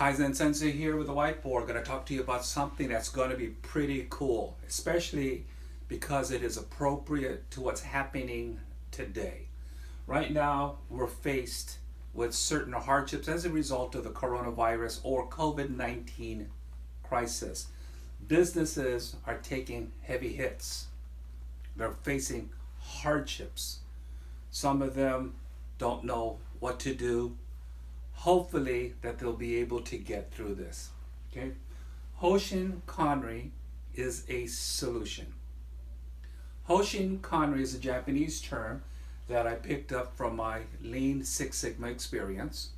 Kaizen Sensei here with the whiteboard. Going to talk to you about something that's going to be pretty cool, especially because it is appropriate to what's happening today. Right now, we're faced with certain hardships as a result of the coronavirus or COVID-19 crisis. Businesses are taking heavy hits. They're facing hardships. Some of them don't know what to do. Hopefully that they'll be able to get through this. Okay? Hoshin Kanri is a solution. Hoshin Kanri is a Japanese term that I picked up from my Lean Six Sigma experience.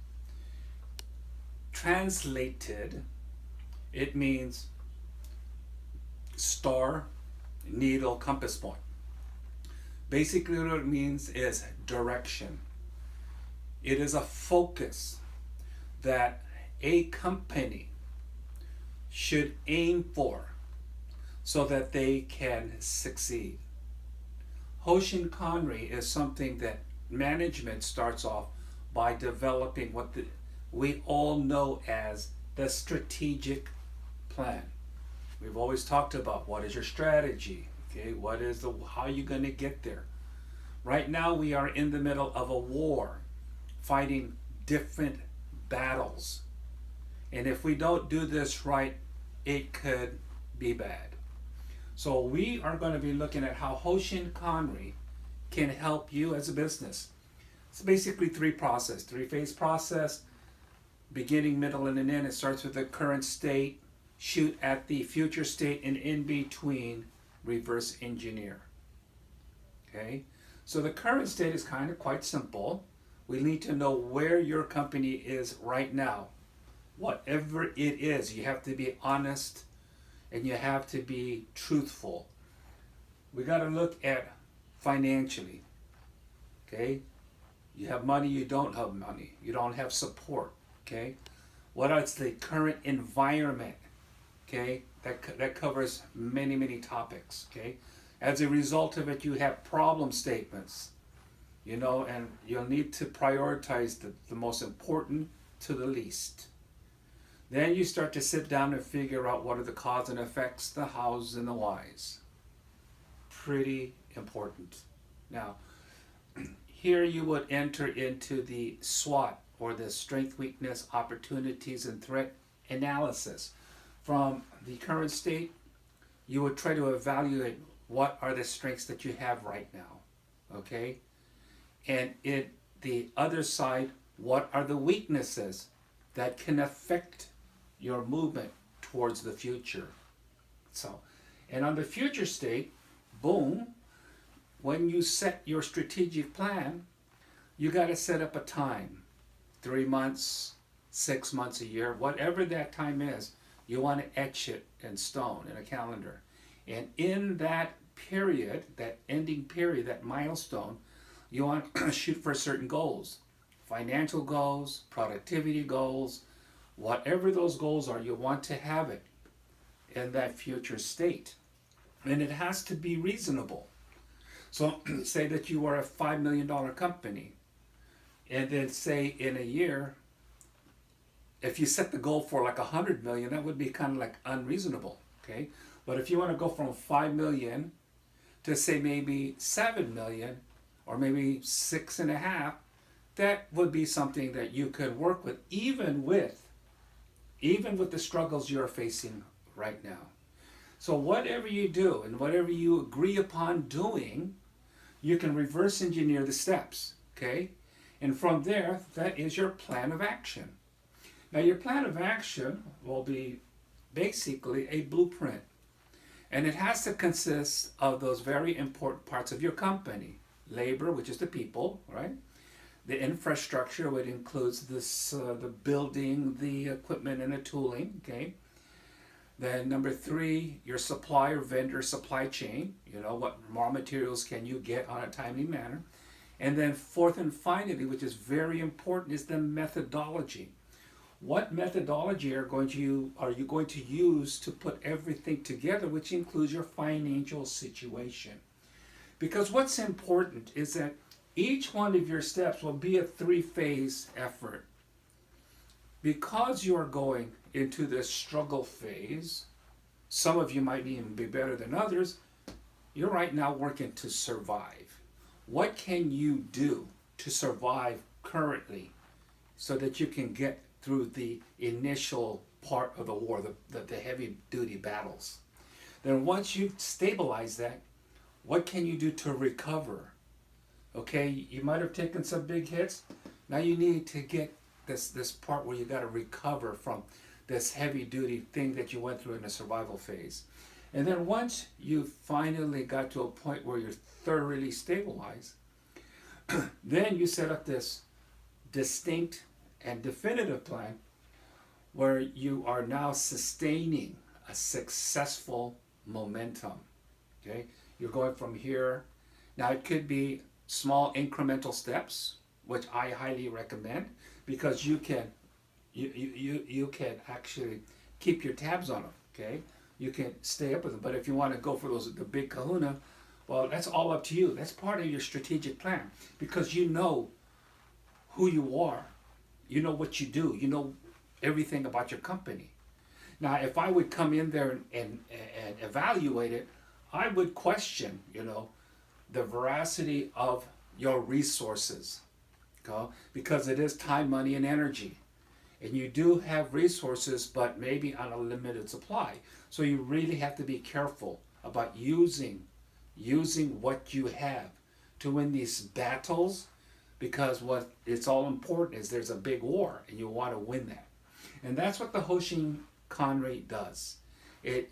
Translated, it means star, needle, compass point. Basically what it means is direction. It is a focus that a company should aim for so that they can succeed. Hoshin Kanri is something that management starts off by developing what we all know as the strategic plan. We've always talked about what is your strategy, okay? How are you going to get there? Right now we are in the middle of a war, fighting different battles. And if we don't do this right, it could be bad. So we are going to be looking at how Hoshin Kanri can help you as a business. It's basically three-phase process, beginning, middle, and an end. It starts with the current state, shoot at the future state, and in between, reverse engineer. Okay? So the current state is kind of quite simple. We need to know where your company is right now. Whatever it is, you have to be honest and you have to be truthful. We got to look at financially. Okay? You have money, you don't have money. You don't have support. Okay? What is the current environment? Okay? That covers many, many topics. Okay? As a result of it, you have problem statements. And you'll need to prioritize the most important to the least. Then you start to sit down and figure out what are the cause and effects, the hows and the whys. Pretty important. Now, here you would enter into the SWOT, or the strength, weakness, opportunities, and threat analysis. From the current state, you would try to evaluate what are the strengths that you have right now. Okay? And the other side, what are the weaknesses that can affect your movement towards the future? And on the future state, boom, when you set your strategic plan, you got to set up a time. 3 months, 6 months, a year, whatever that time is, you want to etch it in stone, in a calendar. And in that period, that ending period, that milestone, you want to shoot for certain goals. Financial goals, productivity goals, whatever those goals are, you want to have it in that future state. And it has to be reasonable. So say that you are a $5 million company, and then say in a year, if you set the goal for like 100 million, that would be kind of like unreasonable, okay? But if you want to go from 5 million to say maybe 7 million, or maybe 6.5, that would be something that you could work with, even with the struggles you're facing right now. So whatever you do and whatever you agree upon doing, you can reverse engineer the steps, okay? And from there, that is your plan of action. Now your plan of action will be basically a blueprint. And it has to consist of those very important parts of your company. Labor, which is the people, right? The infrastructure, which includes the building, the equipment, and the tooling, okay? Then number 3, your supplier, vendor, supply chain. What raw materials can you get on a timely manner? And then 4th and finally, which is very important, is the methodology. What methodology are you going to use to put everything together, which includes your financial situation? Because what's important is that each one of your steps will be a 3-phase effort. because you are going into this struggle phase, some of you might even be better than others. You're right now working to survive. What can you do to survive currently so that you can get through the initial part of the war, the heavy duty battles? Then once you've stabilized that, what can you do to recover? Okay, you might have taken some big hits. Now you need to get this part where you got to recover from this heavy duty thing that you went through in the survival phase. And then once you finally got to a point where you're thoroughly stabilized, then you set up this distinct and definitive plan where you are now sustaining a successful momentum. Okay, you're going from here. Now it could be small incremental steps, which I highly recommend, because you can actually keep your tabs on them. Okay, you can stay up with them. But if you want to go for the big kahuna, well, that's all up to you. That's part of your strategic plan, because you know who you are, you know what you do, you know everything about your company. Now, if I would come in there and evaluate it, I would question, the veracity of your resources, okay? Because it is time, money, and energy. And you do have resources, but maybe on a limited supply. So you really have to be careful about using what you have to win these battles, because what it's all important is there's a big war and you want to win that. And that's what the Hoshin Kanri does. It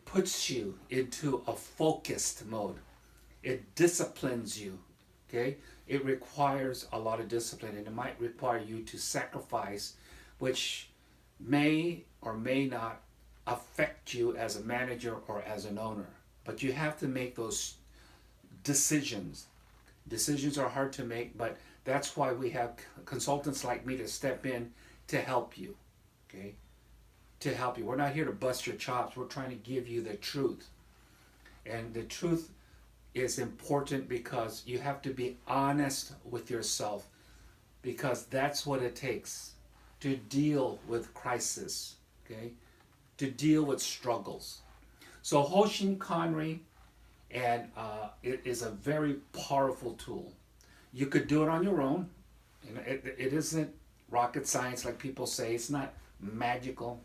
puts you into a focused mode. It disciplines you, okay? It requires a lot of discipline, and it might require you to sacrifice, which may or may not affect you as a manager or as an owner. But you have to make those decisions. Decisions are hard to make, but that's why we have consultants like me to step in to help you, okay? To help you. We're not here to bust your chops. We're trying to give you the truth. And the truth is important because you have to be honest with yourself, because that's what it takes to deal with crisis, okay? To deal with struggles. So Hoshin Kanri, and it is a very powerful tool. You could do it on your own. It isn't rocket science like people say. It's not magical,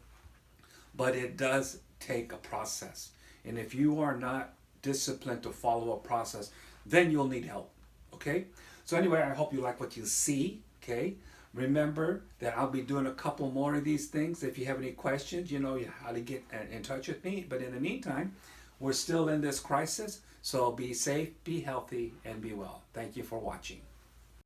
but it does take a process. And if you are not disciplined to follow a process, then you'll need help, okay? So anyway, I hope you like what you see, okay? Remember that I'll be doing a couple more of these things. If you have any questions, you know how to get in touch with me. But in the meantime, we're still in this crisis, so be safe, be healthy, and be well. Thank you for watching.